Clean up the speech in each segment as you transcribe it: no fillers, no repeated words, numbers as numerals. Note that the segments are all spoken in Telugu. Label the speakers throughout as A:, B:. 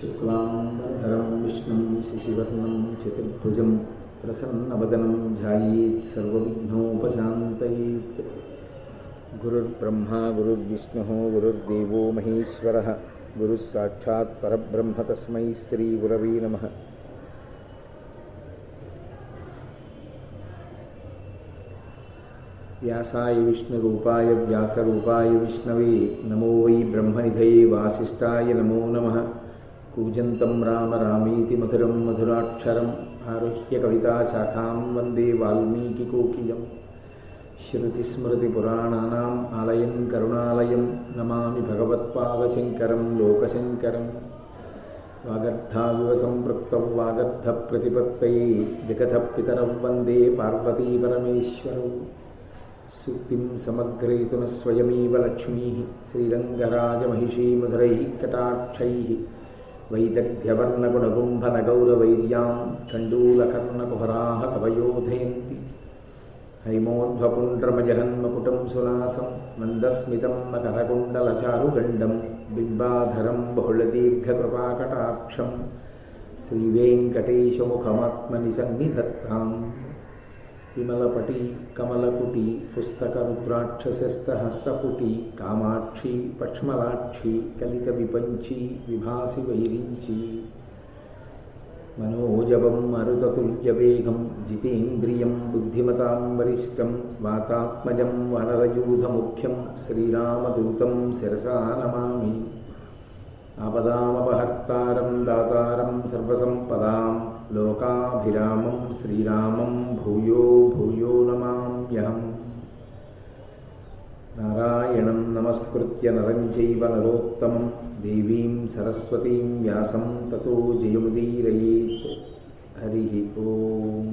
A: शुक्लांबरधरं विष्णुं शशिवर्णं चतुर्भुजं प्रसन्नवदनं ध्यायेत् सर्वविघ्नोपशान्तयेत्। गुरुर्ब्रह्मा गुरुर्विष्णुः गुरुर्देवो महेश्वरः गुरुः साक्षात् परब्रह्म तस्मै श्रीगुरवे नमः। व्यासाय विष्णुरूपाय व्यासरूपाय विष्णवे नमो वै ब्रह्मनिधये वासिष्ठाय नमो नमः। कूजन्तं राम रामेति मधुरं मधुराक्षरम् आरुह्य कविताशाखां वन्दे वाल्मीकिकोकिलं। श्रुतिस्मृतिपुराणानाम् आलयं करुणालयं नमामि भगवत्पादशङ्करं लोकशङ्करं। वागर्धाविव सम्पृक्तौ वागर्धप्रतिपत्तये जगतः पितरौ वन्दे पार्वतीपरमेश्वरौ। सूक्तिं समग्रयितुः स्वयमेव लक्ष्मीः श्रीरङ्गराजमहिषी मधुरैः कटाक्षैः वैदग्ध्यवर्णगुणगुम्भनगौरवैर्यां कण्डूलकर्णकुहराः कवयोधयन्ति। हैमोध्वपुण्ड्रमजहन्मकुटं सुनासं मन्दस्मितं मकरकुण्डलचारुगण्डं बिम्बाधरं बहुलदीर्घकृपाकटाक्षं श्रीवेङ्कटेशमुखमात्मनि सन्निधत्ताम्। विमलपटी कमलकुटी पुस्तकरुद्राक्षसस्तहस्तपुटी कामाक्षी पक्ष्मलाक्षी कलितविपञ्ची विभासि वैरिञ्ची। मनोजवं मरुततुल्यवेगं जितेन्द्रियं बुद्धिमतां वरिष्ठं वातात्मजं वनरयूथमुख्यं श्रीरामदूतं शिरसा नमामि। आपदामपहर्तारं दातारं सर्वसम्पदां लोकाभिरामं श्रीरामं भूयो भूयो नमाम्यहम्। नारायणं नमस्कृत्य नरं चैव नरोत्तमं देवीं सरस्वतीं व्यासं ततो जयमुदीरयेत्। हरिः ओम।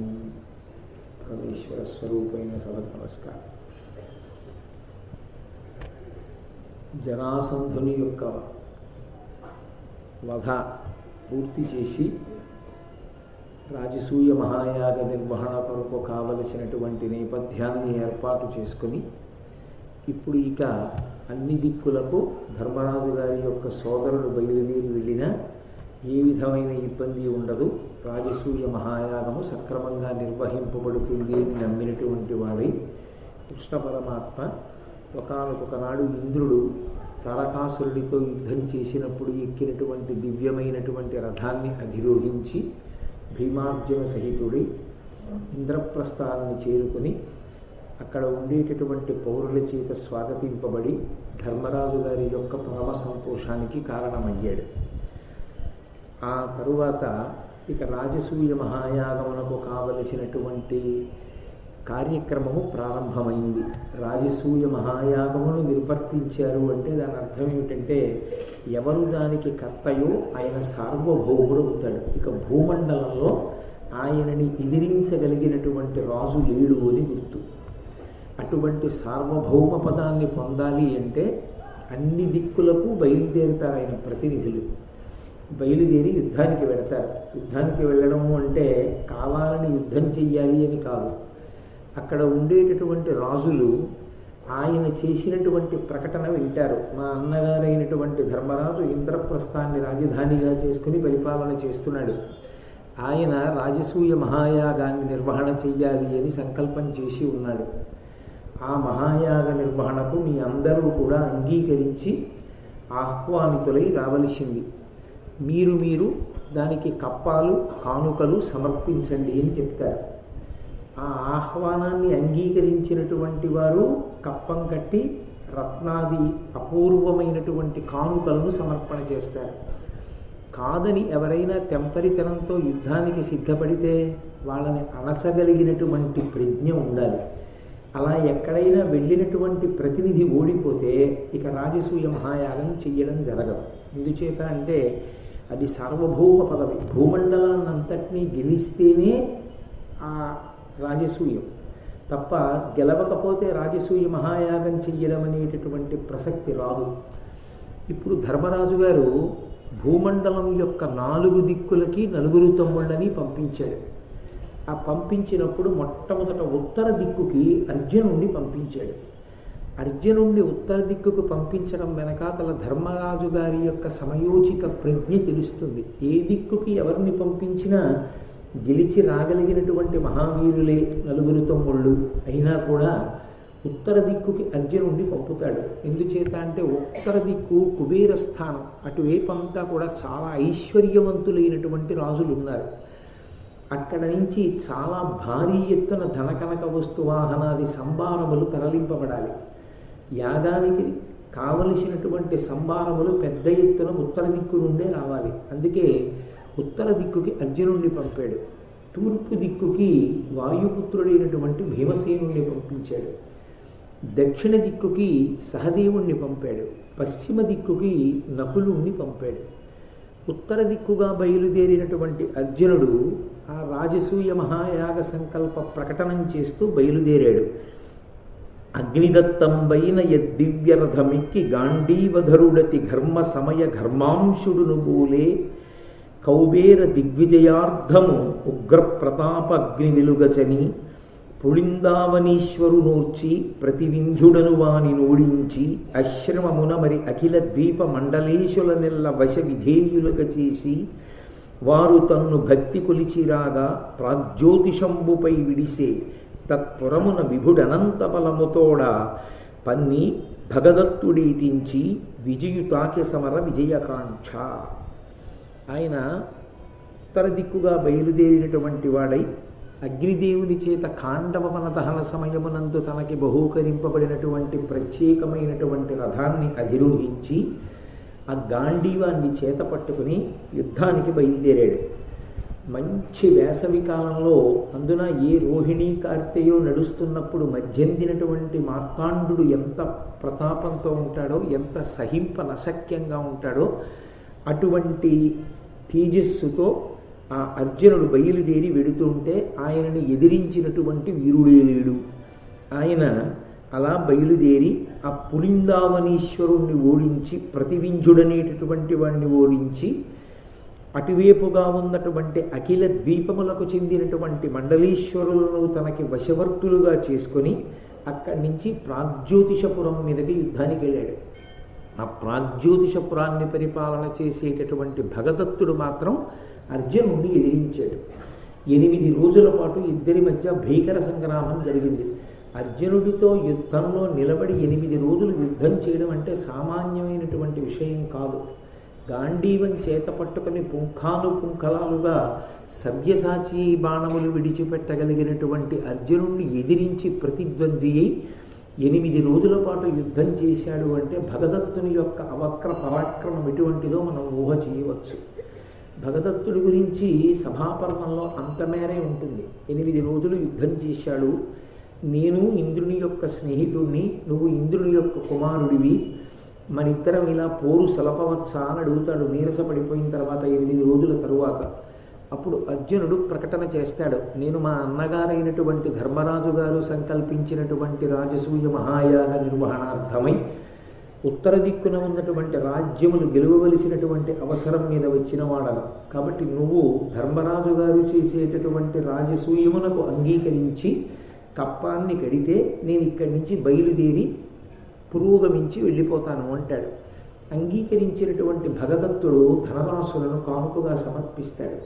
A: परमेश्वरस्वरूपैన సభకు నమస్కారం। జరాసంధుని యొక్క వధ పూర్తి చేసి రాజసూయ మహాయాగ నిర్వహణ కొరకు కావలసినటువంటి నేపథ్యాన్ని ఏర్పాటు చేసుకుని ఇప్పుడు ఇక అన్ని దిక్కులకు ధర్మరాజు గారి యొక్క సోదరుడు బయలుదేరి వెళ్ళినా ఏ విధమైన ఇబ్బంది ఉండదు, రాజసూయ మహాయాగము సక్రమంగా నిర్వహింపబడుతుంది అని నమ్మినటువంటి వాడై కృష్ణ పరమాత్మ ఒకనొకనాడు ఇంద్రుడు తారకాసురుడితో యుద్ధం చేసినప్పుడు ఎక్కినటువంటి దివ్యమైనటువంటి రథాన్ని అధిరోహించి భీమార్జున సహితుడి ఇంద్రప్రస్థాన్ని చేరుకుని అక్కడ ఉండేటటువంటి పౌరుల చేత స్వాగతింపబడి ధర్మరాజు గారి యొక్క పరమ సంతోషానికి కారణమయ్యాడు. ఆ తరువాత ఇక రాజసూయ మహాయాగమునకు కావలసినటువంటి కార్యక్రమము ప్రారంభమైంది. రాజసూయ మహాయాగమును నిర్వర్తించారు అంటే దాని అర్థం ఏమిటంటే ఎవరు దానికి కర్తయో ఆయన సార్వభౌముడు అవుతాడు. ఇక భూమండలంలో ఆయనని ఎదిరించగలిగినటువంటి రాజు లేడు అని గుర్తు. అటువంటి సార్వభౌమ పదాన్ని పొందాలి అంటే అన్ని దిక్కులకు బయలుదేరుతారు ఆయన ప్రతినిధులు. బయలుదేరి యుద్ధానికి వెళతారు. యుద్ధానికి వెళ్ళడము అంటే కావాలని యుద్ధం చెయ్యాలి అని కాదు. అక్కడ ఉండేటటువంటి రాజులు ఆయన చేసినటువంటి ప్రకటన వింటారు. మా అన్నగారైనటువంటి ధర్మరాజు ఇంద్రప్రస్థాన్ని రాజధానిగా చేసుకుని పరిపాలన చేస్తున్నాడు. ఆయన రాజసూయ మహాయాగాన్ని నిర్వహణ చెయ్యాలి అని సంకల్పం చేసి ఉన్నాడు. ఆ మహాయాగ నిర్వహణకు మీ అందరూ కూడా అంగీకరించి ఆహ్వానితులై రావలసింది. మీరు దానికి కప్పాలు కానుకలు సమర్పించండి అని చెప్తారు. ఆ ఆహ్వానాన్ని అంగీకరించినటువంటి వారు కప్పం కట్టి రత్నాది అపూర్వమైనటువంటి కానుకలను సమర్పణ చేస్తారు. కాదని ఎవరైనా తెంపరితనంతో యుద్ధానికి సిద్ధపడితే వాళ్ళని అణచగలిగినటువంటి ప్రజ్ఞ ఉండాలి. అలా ఎక్కడైనా వెళ్ళినటువంటి ప్రతినిధి ఓడిపోతే ఇక రాజసూయ మహాయాగం చెయ్యడం జరగదు. ఎందుచేత అంటే అది సార్వభౌమ పదవి. భూమండలాన్నంతటినీ గెలిస్తేనే ఆ రాజసూయం తప్ప గెలవకపోతే రాజసూయ మహాయాగం చెయ్యడం అనేటటువంటి ప్రసక్తి రాదు. ఇప్పుడు ధర్మరాజు గారు భూమండలం యొక్క 4 దిక్కులకి 4 తమ్ముళ్ళని పంపించాడు. ఆ పంపించినప్పుడు మొట్టమొదట ఉత్తర దిక్కుకి అర్జునుడిని పంపించాడు. అర్జునుడిని ఉత్తర దిక్కుకు పంపించడం వెనకాతల ధర్మరాజు గారి యొక్క సమయోచిత ప్రజ్ఞ తెలుస్తుంది. ఏ దిక్కుకి ఎవరిని పంపించినా గెలిచి రాగలిగినటువంటి మహావీరులే నలుగురు తమ్ముళ్ళు అయినా కూడా ఉత్తర దిక్కుకి అర్జునుడిని పంపుతాడు. ఎందుచేత అంటే ఉత్తర దిక్కు కుబేర స్థానం, అటువైపంతా కూడా చాలా ఐశ్వర్యవంతులైనటువంటి రాజులు ఉన్నారు. అక్కడ నుంచి చాలా భారీ ఎత్తున ధనకనక వస్తువాహనాది సంభారములు తరలింపబడాలి. యాగానికి కావలసినటువంటి సంభారములు పెద్ద ఎత్తున ఉత్తర దిక్కు నుండే రావాలి. అందుకే ఉత్తర దిక్కుకి అర్జునుడిని పంపాడు. తూర్పు దిక్కుకి వాయుపుత్రుడైనటువంటి భీమసేనుణ్ణి పంపించాడు. దక్షిణ దిక్కుకి సహదేవుణ్ణి పంపాడు. పశ్చిమ దిక్కుకి నకులుణ్ణి పంపాడు. ఉత్తర దిక్కుగా బయలుదేరినటువంటి అర్జునుడు ఆ రాజసూయ మహాయాగ సంకల్ప ప్రకటనం చేస్తూ బయలుదేరాడు. అగ్నిదత్తంబైన యద్దివ్యరథమిక్కి గాంధీవధరుడతి ఘర్మ సమయ ఘర్మాంశుడును బోలే కౌబేర దిగ్విజయార్థము ఉగ్ర ప్రతాప అగ్ని వెలుగచని పుళిందావనీశ్వరునూర్చి ప్రతివింధ్యుడను వాని నోడించి అశ్రమమున మరి అఖిల ద్వీప మండలేశుల నెల్ల వశ విధేయులుగా చేసి వారు తన్ను భక్తి కొలిచిరాగా ప్రాజ్యోతిషంబుపై విడిసే తత్పురమున విభుడనంత బలముతోడ పన్ని భగదత్తుడీతించి విజయుతాకి సమర విజయకాంక్ష. ఆయన ఉత్తర దిక్కుగా బయలుదేరినటువంటి వాడై అగ్నిదేవుని చేత ఖాండవవన దహన సమయమునందు తనకి బహూకరింపబడినటువంటి ప్రత్యేకమైనటువంటి రథాన్ని అధిరోహించి ఆ గాంధీవాన్ని చేత పట్టుకుని యుద్ధానికి బయలుదేరాడు. మంచి వేసవి కాలంలో, అందున ఏ రోహిణీ కార్తెయో నడుస్తున్నప్పుడు మధ్యందినటువంటి మార్తాండు ఎంత ప్రతాపంతో ఉంటాడో, ఎంత సహింపనశక్యంగా ఉంటాడో అటువంటి తేజస్సుతో ఆ అర్జునుడు బయలుదేరి వెడుతుంటే ఆయనని ఎదిరించినటువంటి వీరుడే లేడు. ఆయన అలా బయలుదేరి ఆ పులిందావనీశ్వరుణ్ణి ఓడించి ప్రతివింజుడనేటటువంటి వాడిని ఓడించి అటువైపుగా ఉన్నటువంటి అఖిల ద్వీపములకు చెందినటువంటి మండలీశ్వరులను తనకి వశవర్తులుగా చేసుకొని అక్కడి నుంచి ప్రాగ్జ్యోతిషపురం మీదకి యుద్ధానికి వెళ్ళాడు. ఆ ప్రాగ్జ్యోతిషపురాన్ని పరిపాలన చేసేటటువంటి భగదత్తుడు మాత్రం అర్జునుడిని ఎదిరించాడు. 8 రోజుల పాటు ఇద్దరి మధ్య భీకర సంగ్రామం జరిగింది. అర్జునుడితో యుద్ధంలో నిలబడి 8 రోజులు యుద్ధం చేయడం అంటే సామాన్యమైనటువంటి విషయం కాదు. గాంధీవం చేత పట్టుకుని పుంఖాలుగా సవ్యసాచి బాణములు విడిచిపెట్టగలిగినటువంటి అర్జునుడిని ఎదిరించి ప్రతిద్వంద్వి అయి 8 రోజుల పాటు యుద్ధం చేశాడు అంటే భగదత్తుని యొక్క అవక్ర పరాక్రమం ఎటువంటిదో మనం ఊహ చేయవచ్చు. భగదత్తుడి గురించి సభాపర్వంలో అంతమేరే ఉంటుంది. 8 రోజులు యుద్ధం చేశాడు. నేను ఇంద్రుని యొక్క స్నేహితుడిని, నువ్వు ఇంద్రుని యొక్క కుమారుడివి, మనిద్దరం ఇలా పోరు సలపవచ్చా అని అడుగుతాడు నీరసపడిపోయిన తర్వాత 8 రోజుల తరువాత. అప్పుడు అర్జునుడు ప్రకటన చేస్తాడు, నేను మా అన్నగారైనటువంటి ధర్మరాజు గారు సంకల్పించినటువంటి రాజసూయ మహాయాగ నిర్వహణార్థమై ఉత్తర దిక్కున ఉన్నటువంటి రాజ్యములు గెలువవలసినటువంటి అవసరం మీద వచ్చిన వాడను. కాబట్టి నువ్వు ధర్మరాజు గారు చేసేటటువంటి రాజసూయమునకు అంగీకరించి కప్పాన్ని కడితే నేను ఇక్కడి నుంచి బయలుదేరి పురోగమించి వెళ్ళిపోతాను అంటాడు. అంగీకరించినటువంటి భగదత్తుడు ధనరాశులను కానుకగా సమర్పిస్తాడు.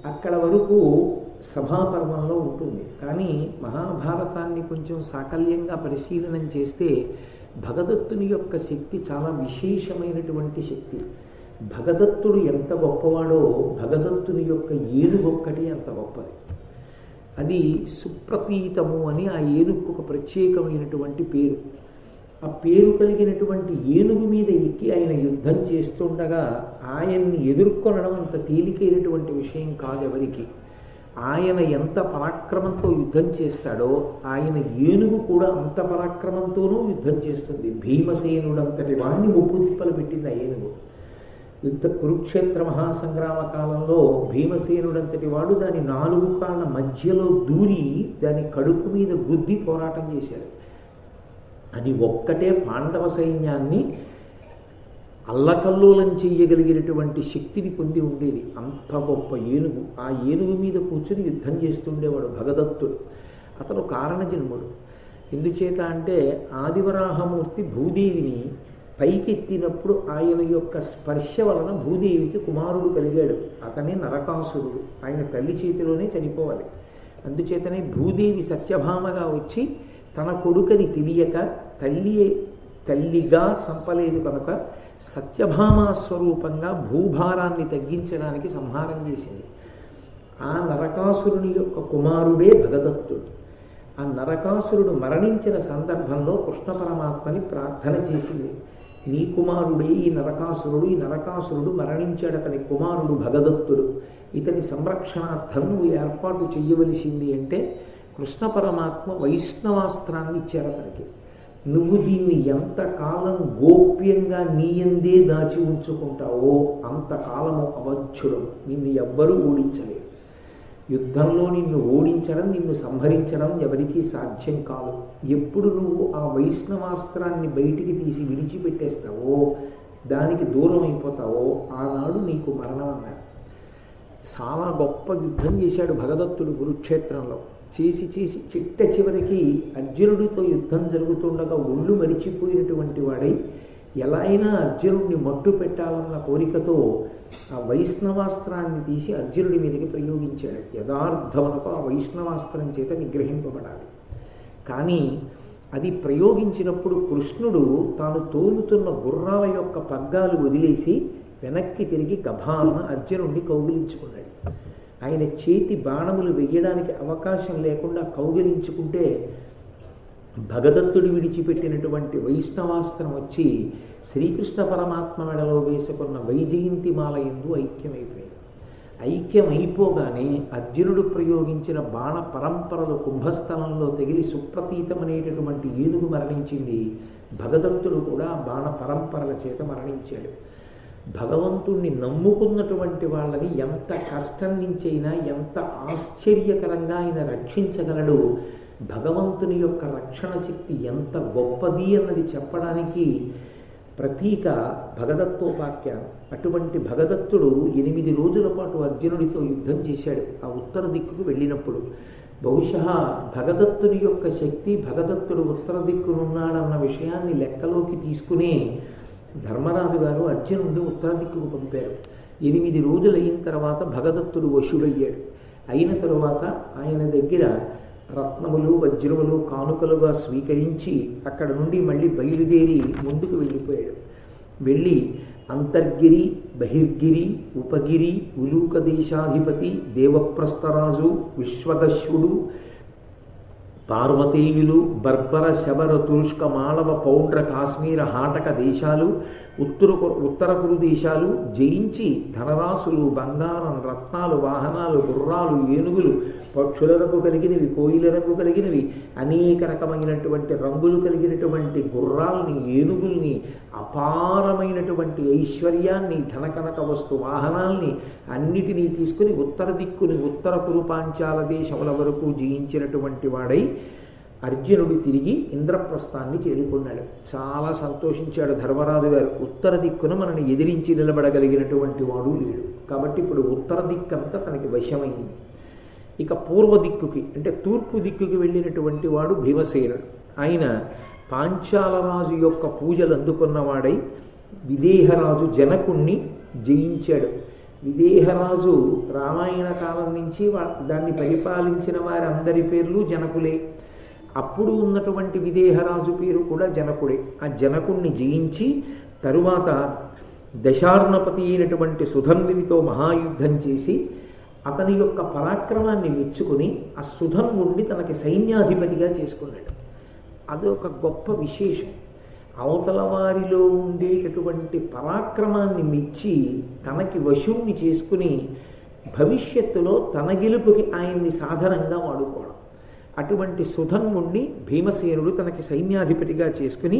A: అక్కడ వరకు సభాపర్వంలో ఉంటుంది. కానీ మహాభారతాన్ని కొంచెం సాకల్యంగా పరిశీలనం చేస్తే భగదత్తుని యొక్క శక్తి చాలా విశేషమైనటువంటి శక్తి. భగదత్తుడు ఎంత గొప్పవాడో భగదత్తుని యొక్క ఏనుగొక్కటి అంత గొప్పది. అది సుప్రతీతము అని ఆ ఏనుగుకు ఒక ప్రత్యేకమైనటువంటి పేరు. ఆ పేరు కలిగినటువంటి ఏనుగు మీద ఎక్కి ఆయన యుద్ధం చేస్తుండగా ఆయన్ని ఎదుర్కొనడం అంత తేలికైనటువంటి విషయం కాదు ఎవరికి. ఆయన ఎంత పరాక్రమంతో యుద్ధం చేస్తాడో ఆయన ఏనుగు కూడా అంత పరాక్రమంతోనూ యుద్ధం చేస్తుంది. భీమసేనుడంతటి వాడిని ముప్పు తిప్పలు పెట్టింది ఆ ఏనుగు. యుద్ధ కురుక్షేత్ర మహాసంగ్రామ కాలంలో భీమసేనుడంతటి వాడు దాని 4 కాళ్ళ మధ్యలో దూరి దాని కడుపు మీద గుద్ది పోరాటం చేశాడు. అది ఒక్కటే పాండవ సైన్యాన్ని అల్లకల్లోలం చెయ్యగలిగినటువంటి శక్తిని పొంది ఉండేది. అంత గొప్ప ఏనుగు. ఆ ఏనుగు మీద కూర్చుని యుద్ధం చేస్తుండేవాడు భగదత్తుడు. అతను కారణజన్ముడు. ఎందుచేత అంటే ఆదివరాహమూర్తి భూదేవిని పైకెత్తినప్పుడు ఆయన యొక్క స్పర్శ వలన భూదేవికి కుమారుడు కలిగాడు. అతనే నరకాసురుడు. ఆయన తల్లి చేతిలోనే చనిపోవాలి. అందుచేతనే భూదేవి సత్యభామగా వచ్చి తన కొడుకని తెలియక తల్లిగా చంపలేదు కనుక సత్యభామా స్వరూపంగా భూభారాన్ని తగ్గించడానికి సంహారం చేసింది. ఆ నరకాసురుని యొక్క కుమారుడే భగదత్తుడు. ఆ నరకాసురుడు మరణించిన సందర్భంలో కృష్ణ పరమాత్మని ప్రార్థన చేసింది. నీ కుమారుడే ఈ నరకాసురుడు మరణించాడు, అతని కుమారుడు భగదత్తుడు, ఇతని సంరక్షణార్థం నువ్వు ఏర్పాటు చెయ్యవలసింది అంటే కృష్ణ పరమాత్మ వైష్ణవాస్త్రాన్ని ఇచ్చారు అతనికి. నువ్వు దీన్ని ఎంతకాలం గోప్యంగా నీయందే దాచి ఉంచుకుంటావో అంతకాలము అవధ్యుడు, నిన్ను ఎవ్వరూ ఓడించలేరు. యుద్ధంలో నిన్ను ఓడించడం, నిన్ను సంహరించడం ఎవరికీ సాధ్యం కాదు. ఎప్పుడు నువ్వు ఆ వైష్ణవాస్త్రాన్ని బయటికి తీసి విడిచిపెట్టేస్తావో, దానికి దూరం అయిపోతావో ఆనాడు నీకు మరణం అన్నారు. చాలా గొప్ప యుద్ధం చేశాడు భగదత్తుడు కురుక్షేత్రంలో. చేసి చిట్ట చివరికి అర్జునుడితో యుద్ధం జరుగుతుండగా ఒళ్ళు మరిచిపోయినటువంటి వాడై ఎలా అయినా అర్జునుడిని మట్టు పెట్టాలన్న కోరికతో ఆ వైష్ణవాస్త్రాన్ని తీసి అర్జునుడి మీదకి ప్రయోగించాడు. యథార్థమునకు ఆ వైష్ణవాస్త్రం చేత నిగ్రహింపబడాలి. కానీ అది ప్రయోగించినప్పుడు కృష్ణుడు తాను తోలుతున్న గుర్రాల యొక్క పగ్గాలు వదిలేసి వెనక్కి తిరిగి గభాలను అర్జునుడిని కౌగిలించుకున్నాడు. ఆయన చేతి బాణములు వెయ్యడానికి అవకాశం లేకుండా కౌగిలించుకుంటే భగదత్తుడు విడిచిపెట్టినటువంటి వైష్ణవాస్త్రం వచ్చి శ్రీకృష్ణ పరమాత్మ మెడలో వేసుకున్న వైజయంతి మాల యందు ఐక్యమైపోయింది. ఐక్యమైపోగానే అర్జునుడు ప్రయోగించిన బాణ పరంపరలు కుంభస్థలంలో తగిలి సుప్రతీతమనేటటువంటి ఏనుగు మరణించింది. భగదత్తుడు కూడా బాణ పరంపరల చేత మరణించాడు. భగవంతుణ్ణి నమ్ముకున్నటువంటి వాళ్ళని ఎంత కష్టం నుంచైనా ఎంత ఆశ్చర్యకరంగా ఆయన రక్షించగలడు. భగవంతుని యొక్క రక్షణ శక్తి ఎంత గొప్పది అన్నది చెప్పడానికి ప్రతీక భగదత్తోపాఖ్యానం. అటువంటి భగదత్తుడు 8 రోజుల పాటు అర్జునుడితో యుద్ధం చేశాడు. ఆ ఉత్తర దిక్కుకు వెళ్ళినప్పుడు బహుశా భగదత్తుని యొక్క శక్తి, భగదత్తుడు ఉత్తర దిక్కునున్నాడన్న విషయాన్ని లెక్కలోకి తీసుకుని ధర్మరాజు గారు అర్జునుడిని ఉత్తర దిక్కుకు పంపారు. 8 రోజులు అయిన తర్వాత భగదత్తుడు వశుడయ్యాడు. అయిన తరువాత ఆయన దగ్గర రత్నములు వజ్రములు కానుకలుగా స్వీకరించి అక్కడ నుండి మళ్ళీ బయలుదేరి ముందుకు వెళ్ళిపోయాడు. వెళ్ళి అంతర్గిరి, బహిర్గిరి, ఉపగిరి, ఉలూక దేశాధిపతి, దేవప్రస్థరాజు, విశ్వగశ్వుడు, పార్వతీయులు, బర్బర, శబర, తురుష్క, మాళవ, పౌండ్ర, కాశ్మీర, హాటక దేశాలు, ఉత్తర కురు దేశాలు జయించి ధనరాశులు, బంగారం, రత్నాలు, వాహనాలు, గుర్రాలు, ఏనుగులు, పక్షుల రంగు కలిగినవి, కోయిల రంగు కలిగినవి, అనేక రకమైనటువంటి రంగులు కలిగినటువంటి గుర్రాల్ని, ఏనుగుల్ని, అపారమైనటువంటి ఐశ్వర్యాన్ని, ధనకనక వస్తు వాహనాల్ని అన్నిటినీ తీసుకుని ఉత్తర దిక్కుని ఉత్తర కురుపాంచాల దేశముల వరకు జయించినటువంటి వాడై అర్జునుడు తిరిగి ఇంద్రప్రస్థాన్ని చేరుకున్నాడు. చాలా సంతోషించాడు ధర్మరాజు గారు. ఉత్తర దిక్కున మనని ఎదిరించి నిలబడగలిగినటువంటి వాడు లేడు. కాబట్టి ఇప్పుడు ఉత్తర దిక్కంతా తనకి వశమైంది. ఇక పూర్వ దిక్కుకి అంటే తూర్పు దిక్కుకి వెళ్ళినటువంటి వాడు భీమసేనుడు. ఆయన పాంచాలరాజు యొక్క పూజలు అందుకున్నవాడై విదేహరాజు జనకుణ్ణి జయించాడు. విదేహరాజు రామాయణ కాలం నుంచి దాన్ని పరిపాలించిన వారందరి పేర్లు జనకులే. అప్పుడు ఉన్నటువంటి విదేహరాజు పేరు కూడా జనకుడే. ఆ జనకుణ్ణి జయించి తరువాత దశార్ణపతి అయినటువంటి సుధన్వునితో మహాయుద్ధం చేసి అతని యొక్క పరాక్రమాన్ని మెచ్చుకుని ఆ సుధన్వుణ్ణి తనకి సైన్యాధిపతిగా చేసుకున్నాడు. అదొక గొప్ప విశేషం. అవతల వారిలో ఉండేటటువంటి పరాక్రమాన్ని మెచ్చి తనకి వశుణ్ణి చేసుకుని భవిష్యత్తులో తన గెలుపుకి ఆయన్ని సాధనంగా వాడుకోవడం. అటువంటి సుధన్వుణ్ణి భీమసేనుడు తనకి సైన్యాధిపతిగా చేసుకుని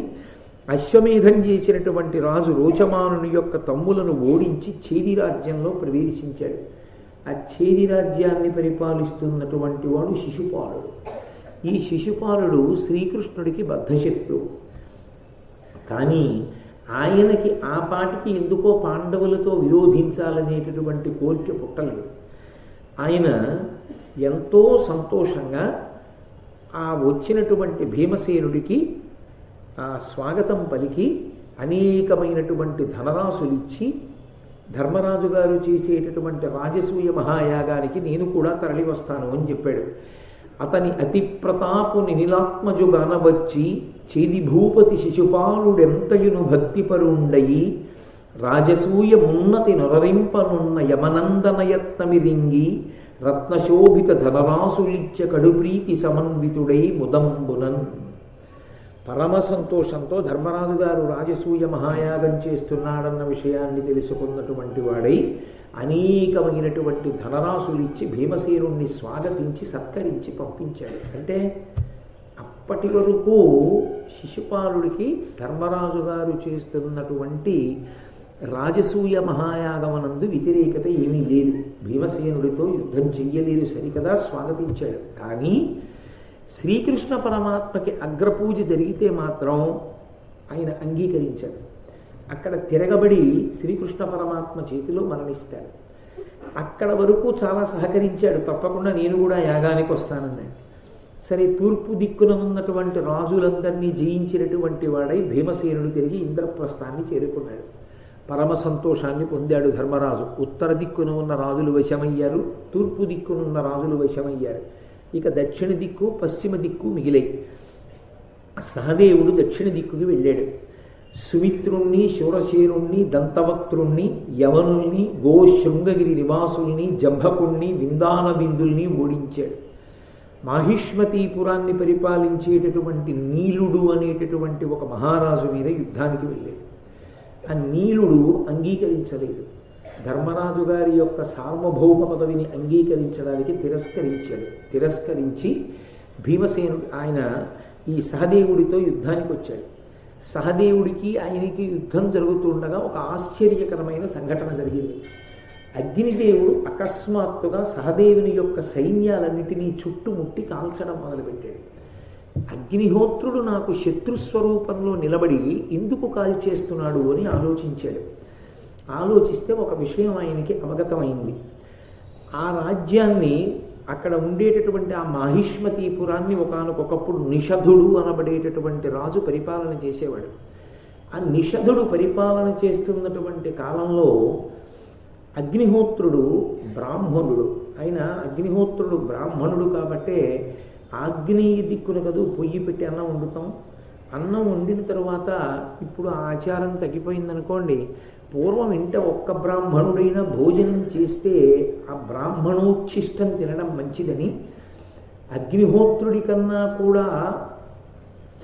A: అశ్వమేధం చేసినటువంటి రాజు రోచమానుని యొక్క తమ్ములను ఓడించి చేది రాజ్యంలో ప్రవేశించాడు. ఆ చేది రాజ్యాన్ని పరిపాలిస్తున్నటువంటి వాడు శిశుపాలుడు. ఈ శిశుపాలుడు శ్రీకృష్ణుడికి బద్ధశత్రువు. కానీ ఆయనకి ఆ పాటికి ఎందుకో పాండవులతో విరోధించాలనేటటువంటి కోరిక పుట్టలేదు. ఆయన ఎంతో సంతోషంగా ఆ వచ్చినటువంటి భీమసేనుడికి స్వాగతం పలికి అనేకమైనటువంటి ధనరాశులిచ్చి ధర్మరాజు గారు చేసేటటువంటి రాజసూయ మహాయాగానికి నేను కూడా తరలి వస్తాను అని చెప్పాడు. అతని అతి ప్రతాపుని నిలాత్మజుగానవచ్చి చేది భూపతి శిశుపాలుడెంతయును భక్తిపరుండయి రాజసూయ మున్నతి నొరరింపనున్న యమనందనయత్నమిరింగి రత్నశోభిత ధనరాశులిచ్చ కడుప్రీతి సమన్వితుడై ముదంబునన్. పరమ సంతోషంతో ధర్మరాజు గారు రాజసూయ మహాయాగం చేస్తున్నాడన్న విషయాన్ని తెలుసుకున్నటువంటి వాడై అనేకమైనటువంటి ధనరాశులిచ్చి భీమసేనుణ్ణి స్వాగతించి సత్కరించి పంపించాడు. అంటే అప్పటి వరకు శిశుపాలుడికి ధర్మరాజు గారు చేస్తున్నటువంటి రాజసూయ మహాయాగమనందు వ్యతిరేకత ఏమీ లేదు. భీమసేనుడితో యుద్ధం చెయ్యలేదు సరికదా, స్వాగతించాడు. కానీ శ్రీకృష్ణ పరమాత్మకి అగ్రపూజ జరిగితే మాత్రం ఆయన అంగీకరించాడు. అక్కడ తిరగబడి శ్రీకృష్ణ పరమాత్మ చేతిలో మరణిస్తాడు. అక్కడ వరకు చాలా సహకరించాడు, తప్పకుండా నేను కూడా యాగానికి వస్తానన్నాడు. సరే, తూర్పు దిక్కున ఉన్నటువంటి రాజులందరినీ జయించినటువంటి వాడై భీమసేనుడు తిరిగి ఇంద్రప్రస్థాన్ని చేరుకున్నాడు. పరమ సంతోషాన్ని పొందాడు ధర్మరాజు. ఉత్తర దిక్కున ఉన్న రాజులు వశమయ్యారు, తూర్పు దిక్కునున్న రాజులు వశమయ్యారు. ఇక దక్షిణ దిక్కు పశ్చిమ దిక్కు మిగిలాయి. సహదేవుడు దక్షిణ దిక్కుకి వెళ్ళాడు. సుమిత్రుణ్ణి, శూరసేనుణ్ణి, దంతవక్త్రుణ్ణి, యవనుల్ని, గోశృంగగిరి నివాసుల్ని, జంభకుణ్ణి, విందాన బిందుల్ని ఓడించాడు. మాహిష్మతీపురాన్ని పరిపాలించేటటువంటి నీలుడు అనేటటువంటి ఒక మహారాజు మీద యుద్ధానికి వెళ్ళాడు. ఆ నీలుడు అంగీకరించలేదు. ధర్మరాజు గారి యొక్క సార్వభౌమ పదవిని అంగీకరించడానికి తిరస్కరించి భీమసేనుడు ఆయన ఈ సహదేవుడితో యుద్ధానికి వచ్చాడు. సహదేవుడికి ఆయనకి యుద్ధం జరుగుతుండగా ఒక ఆశ్చర్యకరమైన సంఘటన జరిగింది. అగ్నిదేవుడు అకస్మాత్తుగా సహదేవుని యొక్క సైన్యాలన్నిటినీ చుట్టుముట్టి కాల్చడం మొదలుపెట్టాడు. అగ్నిహోత్రుడు నాకు శత్రుస్వరూపంలో నిలబడి ఎందుకు కాల్చేస్తున్నాడు అని ఆలోచించాడు. ఆలోచిస్తే ఒక విషయం ఆయనకి అవగతమైంది. ఆ రాజ్యాన్ని, అక్కడ ఉండేటటువంటి ఆ మాహిష్మతీపురాన్ని ఒకానొకప్పుడు నిషధుడు అనబడేటటువంటి రాజు పరిపాలన చేసేవాడు. ఆ నిషధుడు పరిపాలన చేస్తున్నటువంటి కాలంలో అగ్నిహోత్రుడు బ్రాహ్మణుడు. అగ్నిహోత్రుడు బ్రాహ్మణుడు కాబట్టే ఆగ్నేయ దిక్కున కదూ పొయ్యి పెట్టి అన్నం వండుతాం. అన్నం వండిన తర్వాత ఇప్పుడు ఆ ఆచారం తగ్గిపోయిందనుకోండి. పూర్వం ఇంట ఒక్క బ్రాహ్మణుడైనా భోజనం చేస్తే ఆ బ్రాహ్మణోచ్ఛిష్టం తినడం మంచిదని, అగ్నిహోత్రుడి కన్నా కూడా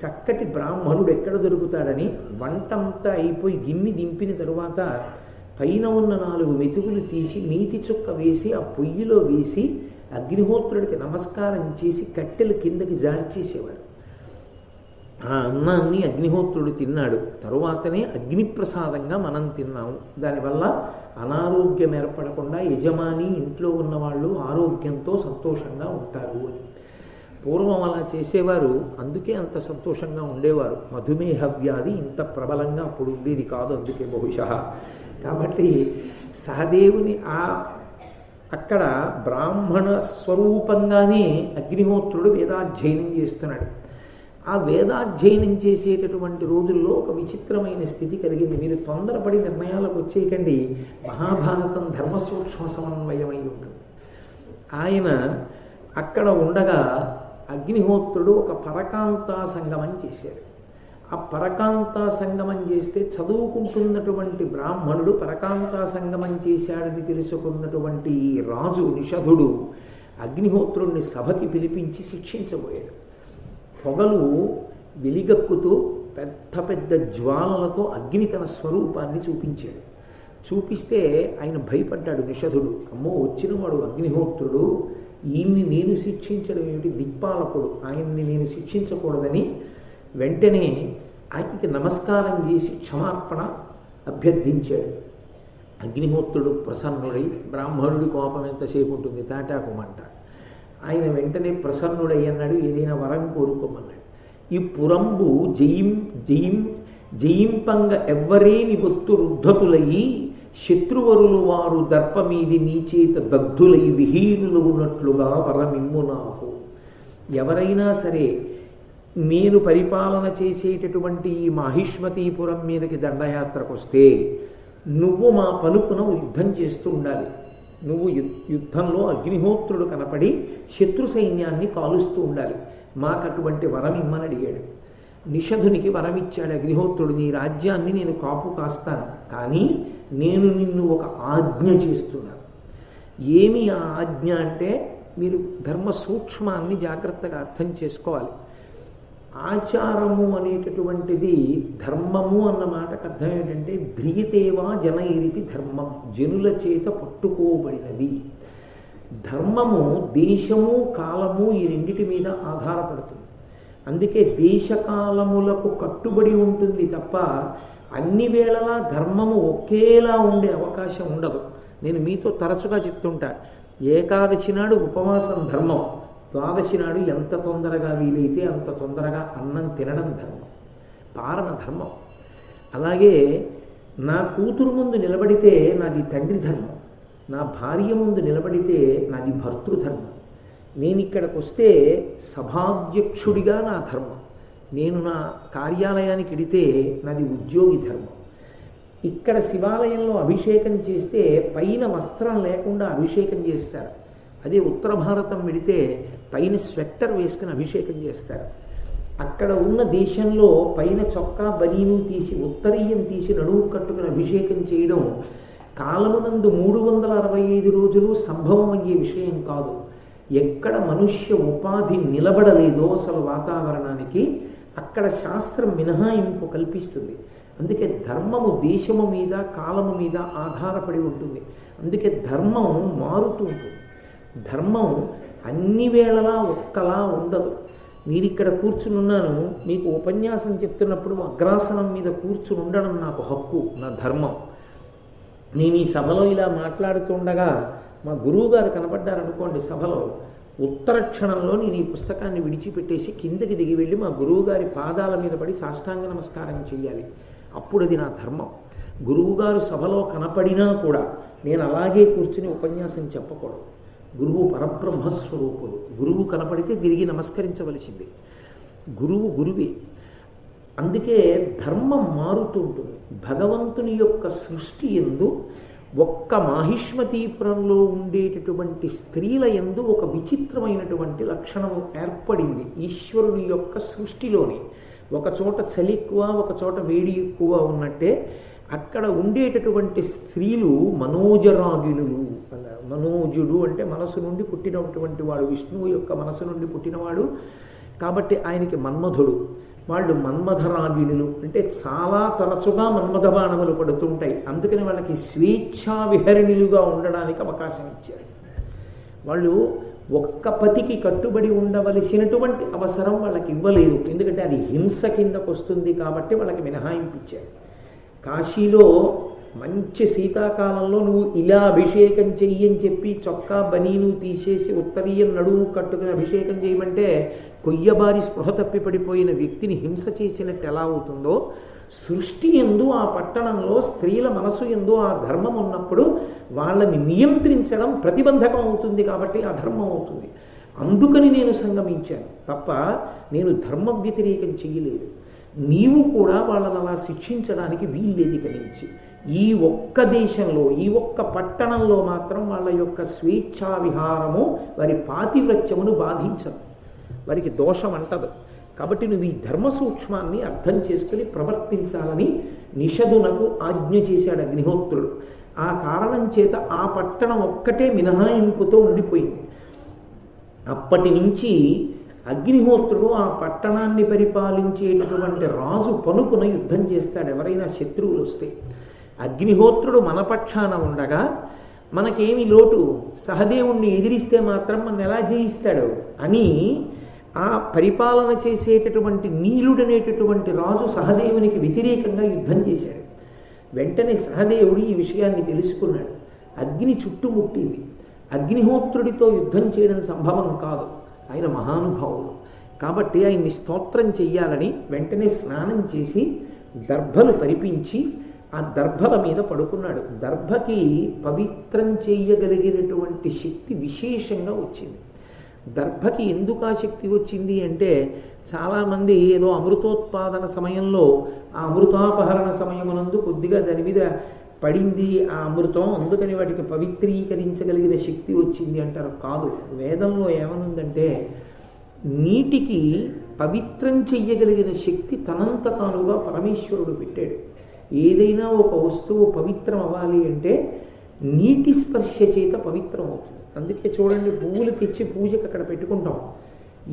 A: చక్కటి బ్రాహ్మణుడు ఎక్కడ దొరుకుతాడని వంటంతా అయిపోయి గిన్నె దింపిన తరువాత పైన ఉన్న 4 మెతుకులు తీసి నీతి చుక్క వేసి ఆ పొయ్యిలో వేసి అగ్నిహోత్రుడికి నమస్కారం చేసి కట్టెలు కిందకి జార్చేసేవాడు. ఆ అన్నాన్ని అగ్నిహోత్రుడు తిన్నాడు. తరువాతనే అగ్నిప్రసాదంగా మనం తిన్నాము. దానివల్ల అనారోగ్యం ఏర్పడకుండా యజమాని, ఇంట్లో ఉన్నవాళ్ళు ఆరోగ్యంతో సంతోషంగా ఉంటారు అని పూర్వం అలా చేసేవారు. అందుకే అంత సంతోషంగా ఉండేవారు. మధుమేహ వ్యాధి ఇంత ప్రబలంగా అప్పుడు ఉండేది కాదు, అందుకే బహుశా. కాబట్టి సహదేవుని అక్కడ బ్రాహ్మణ స్వరూపంగానే అగ్నిహోత్రుడు వేదాధ్యయనం చేస్తున్నాడు. ఆ వేదాధ్యయనం చేసేటటువంటి రోజుల్లో ఒక విచిత్రమైన స్థితి కలిగింది. మీరు తొందరపడి నిర్ణయాలకు వచ్చేయకండి. మహాభారతం ధర్మసూక్ష్మ సమన్వయమై ఉంటుంది. ఆయన అక్కడ ఉండగా అగ్నిహోత్రుడు ఒక పరకాంతా సంగమం చేశాడు. ఆ పరకాంతా సంగమం చేస్తే చదువుకుంటున్నటువంటి బ్రాహ్మణుడు పరకాంతా సంగమం చేశాడని తెలుసుకున్నటువంటి ఈ రాజు నిషధుడు అగ్నిహోత్రుడిని సభకి పిలిపించి శిక్షించబోయాడు. పొగలు వెలిగక్కుతూ పెద్ద పెద్ద జ్వాలలతో అగ్ని తన స్వరూపాన్ని చూపించాడు. చూపిస్తే ఆయన భయపడ్డాడు నిషధుడు. అమ్మో, వచ్చినవాడు అగ్నిహోత్రుడు, ఈయన్ని నేను శిక్షించడం ఏమిటి, దిక్పాలకుడు, ఆయన్ని నేను శిక్షించకూడదని వెంటనే ఆయనకి నమస్కారం చేసి క్షమార్పణ అభ్యర్థించాడు. అగ్నిహోత్రుడు ప్రసన్నుడై, బ్రాహ్మణుడి కోపం ఎంతసేపు ఉంటుంది, తాటాకుమంట. ఆయన వెంటనే ప్రసన్నుడై అన్నాడు, ఏదైనా వరం కోరుకోమన్నాడు. ఈ పురంబు జయింపంగ ఎవ్వరేని బొత్తు రుద్ధతులయి శత్రువరులు వారు దర్పమీది నీ చేత దగ్ధులై విహీనులు ఉన్నట్లుగా వరమిమ్ము నాకు. ఎవరైనా సరే నేను పరిపాలన చేసేటటువంటి ఈ మాహిష్మతీపురం మీదకి దండయాత్రకు వస్తే నువ్వు మా పలుపున యుద్ధం చేస్తూ ఉండాలి. నువ్వు యుద్ధంలో అగ్నిహోత్రుడు కనపడి శత్రు సైన్యాన్ని కాలుస్తూ ఉండాలి. మాకు అటువంటి వరం ఇమ్మని అడిగాడు. నిషధునికి వరం ఇచ్చాడు అగ్నిహోత్రుడు, నీ రాజ్యాన్ని నేను కాపు కాస్తాను, కానీ నేను నిన్ను ఒక ఆజ్ఞ చేస్తున్నాను. ఏమి ఆ ఆజ్ఞ అంటే, మీరు ధర్మ సూక్ష్మాన్ని జాగ్రత్తగా అర్థం చేసుకోవాలి. ఆచారము అనేటటువంటిది ధర్మము అన్న మాటకు అర్థం ఏంటంటే, ధ్రియతేవా జనైరితి ధర్మం, జనుల చేత పట్టుకోబడినది. ధర్మము దేశము కాలము ఈ రెండిటి మీద ఆధారపడుతుంది. అందుకే దేశకాలములకు కట్టుబడి ఉంటుంది తప్ప అన్ని వేళలా ధర్మము ఒకేలా ఉండే అవకాశం ఉండదు. నేను మీతో తరచుగా చెప్తుంటా, ఏకాదశి నాడు ఉపవాసం ధర్మం, ద్వాదశి నాడు ఎంత తొందరగా వీలైతే అంత తొందరగా అన్నం తినడం ధర్మం, పారణ ధర్మం. అలాగే నా కూతురు ముందు నిలబడితే నాది తండ్రి ధర్మం, నా భార్య ముందు నిలబడితే నాది భర్తృధర్మం. నేను ఇక్కడికి వస్తే సభాధ్యక్షుడిగా నా ధర్మం, నేను నా కార్యాలయానికి వెడితే నాది ఉద్యోగి ధర్మం. ఇక్కడ శివాలయంలో అభిషేకం చేస్తే పైన వస్త్రం లేకుండా అభిషేకం చేస్తారు. అదే ఉత్తర భారతం వెడితే పైన స్వెట్టర్ వేసుకుని అభిషేకం చేస్తారు. అక్కడ ఉన్న దేశంలో పైన చొక్కా బనీను తీసి ఉత్తరీయం తీసి నడువు కట్టుకుని అభిషేకం చేయడం కాలమునందు 365 రోజులు సంభవం అయ్యే విషయం కాదు. ఎక్కడ మనుష్య ఉపాధి నిలబడలేదో అసలు వాతావరణానికి అక్కడ శాస్త్రం మినహాయింపు కల్పిస్తుంది. అందుకే ధర్మము దేశము మీద కాలము మీద ఆధారపడి ఉంటుంది. అందుకే ధర్మం మారుతూ ఉంటుంది. ధర్మం అన్ని వేళలా ఒక్కలా ఉండదు. మీరు ఇక్కడ కూర్చుని ఉన్నాను, మీకు ఉపన్యాసం చెప్తున్నప్పుడు అగ్రాసనం మీద కూర్చుని ఉండడం నాకు హక్కు, నా ధర్మం. నేను ఈ సభలో ఇలా మాట్లాడుతుండగా మా గురువు గారు కనపడ్డారనుకోండి సభలో, ఉత్తర క్షణంలో నేను ఈ పుస్తకాన్ని విడిచిపెట్టేసి కిందకి దిగి వెళ్ళి మా గురువుగారి పాదాల మీద పడి సాష్టాంగ నమస్కారం చేయాలి. అప్పుడు అది నా ధర్మం. గురువుగారు సభలో కనపడినా కూడా నేను అలాగే కూర్చుని ఉపన్యాసం చెప్పకూడదు. గురువు పరబ్రహ్మస్వరూపుడు, గురువు కనపడితే తిరిగి నమస్కరించవలసింది. గురువు గురువే. అందుకే ధర్మం మారుతూ ఉంటుంది. భగవంతుని యొక్క సృష్టి యందు ఒక్క మాహిష్మతీపురంలో ఉండేటటువంటి స్త్రీల యందు ఒక విచిత్రమైనటువంటి లక్షణము ఏర్పడింది. ఈశ్వరుని యొక్క సృష్టిలోని ఒక చోట చలి ఎక్కువ, ఒక చోట వేడి ఎక్కువ ఉన్నట్టే అక్కడ ఉండేటటువంటి స్త్రీలు మనోజరాగిణులు అన్నారు. మనోజుడు అంటే మనసు నుండి పుట్టినటువంటి వాడు, విష్ణువు యొక్క మనసు నుండి పుట్టినవాడు కాబట్టి ఆయనకి మన్మధుడు. వాళ్ళు మన్మధరాగిణులు అంటే చాలా తరచుగా మన్మథ బాణములు పడుతుంటాయి. అందుకని వాళ్ళకి స్వేచ్ఛా విహరిణులుగా ఉండడానికి అవకాశం ఇచ్చారు. వాళ్ళు ఒక్క పతికి కట్టుబడి ఉండవలసినటువంటి అవసరం వాళ్ళకి ఇవ్వలేదు. ఎందుకంటే అది హింస కిందకు వస్తుంది కాబట్టి వాళ్ళకి మినహాయింపు ఇచ్చారు. కాశీలో మంచి శీతాకాలంలో నువ్వు ఇలా అభిషేకం చెయ్యని చెప్పి చొక్కా బనీను తీసేసి ఉత్తరీయం నడువు కట్టుకుని అభిషేకం చేయమంటే కొయ్యబారి స్పృహ తప్పి పడిపోయిన వ్యక్తిని హింస చేసినట్టు ఎలా అవుతుందో, సృష్టి యందు ఆ పట్టణంలో స్త్రీల మనసు యందు ఆ ధర్మం ఉన్నప్పుడు వాళ్ళని నియంత్రించడం ప్రతిబంధకం అవుతుంది కాబట్టి అధర్మం అవుతుంది. అందుకని నేను సంగమించాను తప్ప నేను ధర్మ వ్యతిరేకం చెయ్యలేదు. నీవు కూడా వాళ్ళని అలా శిక్షించడానికి వీల్లేదు. ఇక నుంచి ఈ ఒక్క దేశంలో ఈ ఒక్క పట్టణంలో మాత్రం వాళ్ళ యొక్క స్వేచ్ఛా విహారము వారి పాతివ్రత్యమును బాధించదు, వారికి దోషం అంటదు. కాబట్టి నువ్వు ఈ ధర్మ సూక్ష్మాన్ని అర్థం చేసుకుని ప్రవర్తించాలని నిషధునకు ఆజ్ఞ చేశాడు అగ్నిహోత్రుడు. ఆ కారణం చేత ఆ పట్టణం ఒక్కటే మినహాయింపుతో ఉండిపోయింది. అప్పటి నుంచి అగ్నిహోత్రుడు ఆ పట్టణాన్ని పరిపాలించేటటువంటి రాజు పనుపున యుద్ధం చేస్తాడు ఎవరైనా శత్రువులు వస్తే. అగ్నిహోత్రుడు మన పక్షాన ఉండగా మనకేమి లోటు, సహదేవుణ్ణి ఎదిరిస్తే మాత్రం మన ఎలా జయిస్తాడు అని ఆ పరిపాలన చేసేటటువంటి నీలుడనేటటువంటి రాజు సహదేవునికి వ్యతిరేకంగా యుద్ధం చేశాడు. వెంటనే సహదేవుడు ఈ విషయాన్ని తెలుసుకున్నాడు. అగ్ని చుట్టుముట్టింది. అగ్నిహోత్రుడితో యుద్ధం చేయడం సంభవం కాదు, ఆయన మహానుభావుడు కాబట్టి ఆయన్ని స్తోత్రం చెయ్యాలని వెంటనే స్నానం చేసి దర్భలు పరిపించి ఆ దర్భల మీద పడుకున్నాడు. దర్భకి పవిత్రం చేయగలిగినటువంటి శక్తి విశేషంగా వచ్చింది. దర్భకి ఎందుకు ఆ శక్తి వచ్చింది అంటే, చాలామంది ఏదో అమృతోత్పాదన సమయంలో ఆ అమృతాపహరణ సమయమునందు కొద్దిగా దాని మీద పడింది ఆ అమృతం, అందుకని వాటికి పవిత్రీకరించగలిగిన శక్తి వచ్చింది అంటారు. కాదు, వేదంలో ఏమనుందంటే నీటికి పవిత్రం చెయ్యగలిగిన శక్తి తనంత తానుగా పరమేశ్వరుడు పెట్టాడు. ఏదైనా ఒక వస్తువు పవిత్రం అవ్వాలి అంటే నీటి స్పర్శ చేత పవిత్రం అవుతుంది. అందుకే చూడండి, పువ్వులు తెచ్చి పూజకు అక్కడ పెట్టుకుంటాం,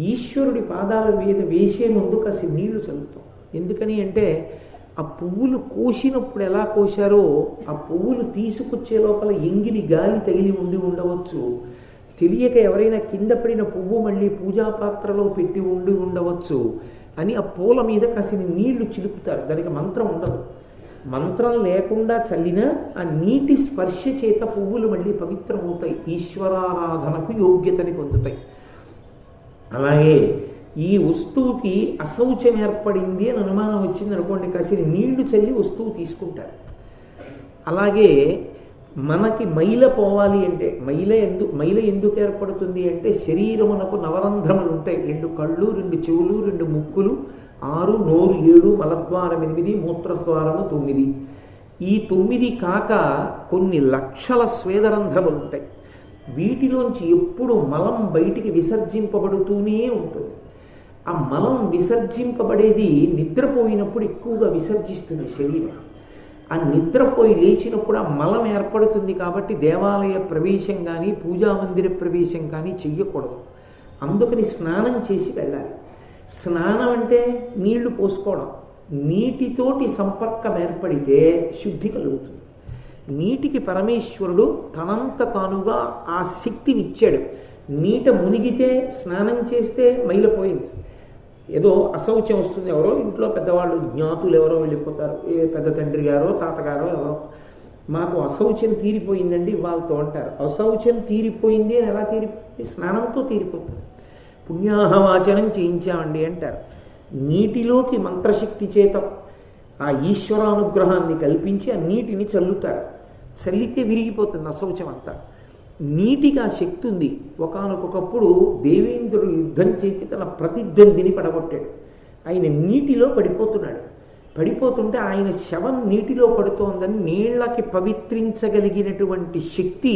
A: ఈశ్వరుడి పాదాల మీద వేసే ముందు కాసి నీళ్లు చల్లుతాం. ఎందుకని అంటే ఆ పువ్వులు కోసినప్పుడు ఎలా కోశారో ఆ పువ్వులు తీసుకొచ్చే లోపల ఎంగిలి గాలి తగిలి ఉండి ఉండవచ్చు, తెలియక ఎవరైనా కింద పడిన పువ్వు మళ్ళీ పూజాపాత్రలో పెట్టి ఉండి ఉండవచ్చు అని ఆ పూల మీద కాసిన నీళ్లు చిలుపుతారు. దానికి మంత్రం ఉండదు. మంత్రం లేకుండా చల్లినా ఆ నీటి స్పర్శ చేత పువ్వులు మళ్ళీ పవిత్రమవుతాయి, ఈశ్వరారాధనకు యోగ్యతని పొందుతాయి. అలాగే ఈ వస్తువుకి అశౌచం ఏర్పడింది అని అనుమానం వచ్చింది అనుకోండి, కాసిన నీళ్లు చల్లి వస్తువు తీసుకుంటారు. అలాగే మనకి మైల పోవాలి అంటే మైల ఎందుకు ఏర్పడుతుంది అంటే, శరీరమునకు నవరంధ్రములు ఉంటాయి, 2 కళ్ళు, 2 చెవులు, 2 ముక్కులు, 6, నోరు 7, మలద్వారం 8, మూత్రద్వారము 9. ఈ 9 కాక కొన్ని లక్షల స్వేదరంధ్రములు ఉంటాయి. వీటిలోంచి ఎప్పుడు మలం బయటికి విసర్జింపబడుతూనే ఉంటుంది. ఆ మలం విసర్జింపబడేది నిద్రపోయినప్పుడు ఎక్కువగా విసర్జిస్తుంది శరీరం. ఆ నిద్రపోయి లేచినప్పుడు ఆ మలం ఏర్పడుతుంది. కాబట్టి దేవాలయ ప్రవేశం కానీ పూజా మందిర ప్రవేశం కానీ చెయ్యకూడదు. అందుకని స్నానం చేసి వెళ్ళాలి. స్నానం అంటే నీళ్లు పోసుకోవడం, నీటితోటి సంపర్కం ఏర్పడితే శుద్ధి కలుగుతుంది. నీటికి పరమేశ్వరుడు తనంత తానుగా ఆ శక్తినిచ్చాడు. నీట మునిగితే స్నానం చేస్తే మైలపోయింది. ఏదో అశౌచం వస్తుంది, ఎవరో ఇంట్లో పెద్దవాళ్ళు జ్ఞాతులు ఎవరో వెళ్ళిపోతారు, ఏ పెద్ద తండ్రి గారో తాతగారో ఎవరో, మాకు అశౌచం తీరిపోయిందండి వాళ్ళతో అంటారు. అశౌచం తీరిపోయింది అని ఎలా తీరిపోయింది? స్నానంతో తీరిపోతుంది. పుణ్యాహవాచనం చేయించామండి అంటారు. నీటిలోకి మంత్రశక్తి చేత ఆ ఈశ్వరానుగ్రహాన్ని కల్పించి ఆ నీటిని చల్లుతారు. చల్లితే విరిగిపోతుంది అశౌచం అంతా. నీటికి ఆ శక్తి ఉంది. ఒకానొకప్పుడు దేవేంద్రుడు యుద్ధం చేసి తన ప్రతిద్వందిని పడగొట్టాడు. ఆయన నీటిలో పడిపోతున్నాడు. పడిపోతుంటే ఆయన శవం నీటిలో పడుతోందని నీళ్లకి పవిత్రించగలిగినటువంటి శక్తి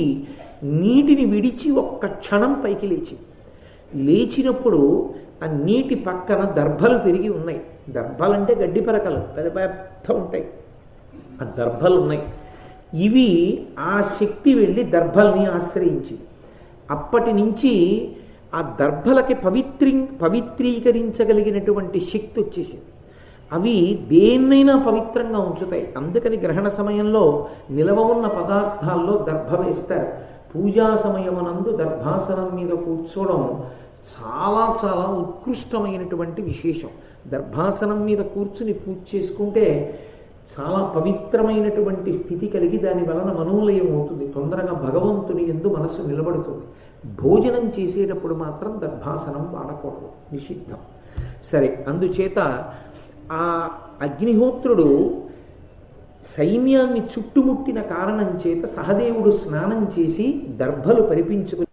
A: నీటిని విడిచి ఒక్క క్షణం పైకి లేచినప్పుడు ఆ నీటి పక్కన దర్భలు పెరిగి ఉన్నాయి. దర్భలంటే గడ్డి పరకలు పెద్ద పెద్ద ఉంటాయి, ఆ దర్భలు ఉన్నాయి. ఇవి ఆ శక్తి వెళ్ళి దర్భల్ని ఆశ్రయించింది. అప్పటి నుంచి ఆ దర్భలకి పవిత్రీకరించగలిగినటువంటి శక్తి వచ్చేసింది. అవి దేన్నైనా పవిత్రంగా ఉంచుతాయి. అందుకని గ్రహణ సమయంలో నిలవ ఉన్న పదార్థాల్లో దర్భ వేస్తారు. పూజా సమయమునందు దర్భాసనం మీద కూర్చోవడం చాలా చాలా ఉత్కృష్టమైనటువంటి విశేషం. దర్భాసనం మీద కూర్చుని పూజ చేసుకుంటే చాలా పవిత్రమైనటువంటి స్థితి కలిగి దాని వలన మనోలయం అవుతుంది. తొందరగా భగవంతుని యందు మనస్సు నిలబడుతుంది. భోజనం చేసేటప్పుడు మాత్రం దర్భాసనం వాడకూడదు, నిషిద్ధం. సరే, అందుచేత ఆ అగ్నిహోత్రుడు సైన్యాన్ని చుట్టుముట్టిన కారణం చేత సహదేవుడు స్నానం చేసి దర్భలు పరిపించుకుని